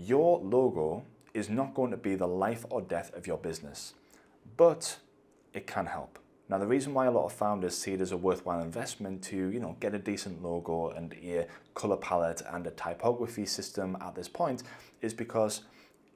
Your logo is not going to be the life or death of your business, but it can help. Now, the reason why a lot of founders see it as a worthwhile investment to, get a decent logo and a color palette and a typography system at this point is because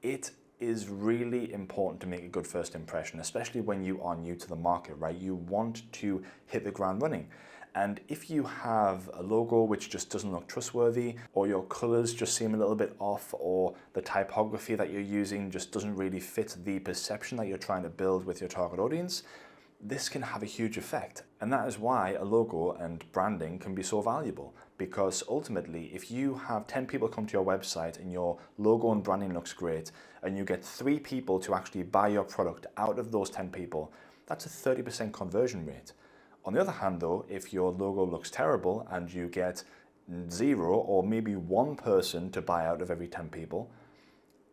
it is really important to make a good first impression, especially when you are new to the market, right? You want to hit the ground running. And if you have a logo which just doesn't look trustworthy, or your colors just seem a little bit off, or the typography that you're using just doesn't really fit the perception that you're trying to build with your target audience, this can have a huge effect. And that is why a logo and branding can be so valuable, because ultimately, if you have 10 people come to your website and your logo and branding looks great, and you get 3 people to actually buy your product out of those 10 people, that's a 30% conversion rate. On the other hand though, if your logo looks terrible and you get 0 or maybe 1 person to buy out of every 10 people,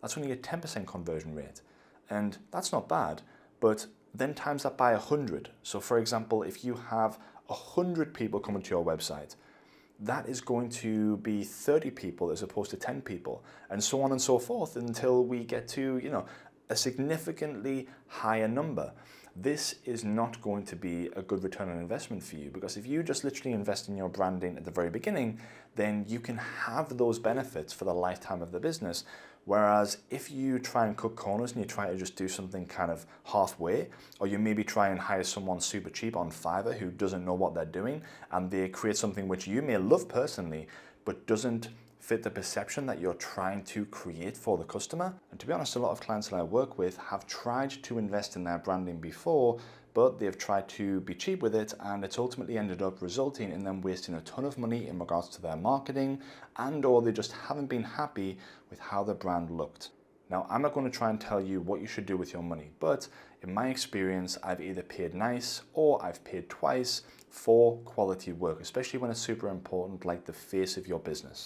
that's only a 10% conversion rate. And that's not bad, but then times that by 100. So for example, if you have 100 people coming to your website, that is going to be 30 people as opposed to 10 people, and so on and so forth until we get to, a significantly higher number. This is not going to be a good return on investment for you, because if you just literally invest in your branding at the very beginning, then you can have those benefits for the lifetime of the business. Whereas if you try and cut corners and you try to just do something kind of halfway, or you maybe try and hire someone super cheap on Fiverr who doesn't know what they're doing, and they create something which you may love personally, but doesn't fit the perception that you're trying to create for the customer. And to be honest, a lot of clients that I work with have tried to invest in their branding before, but they've tried to be cheap with it, and it's ultimately ended up resulting in them wasting a ton of money in regards to their marketing, and or they just haven't been happy with how the brand looked. Now, I'm not going to try and tell you what you should do with your money, but in my experience, I've either paid nice or I've paid twice for quality work, especially when it's super important, like the face of your business.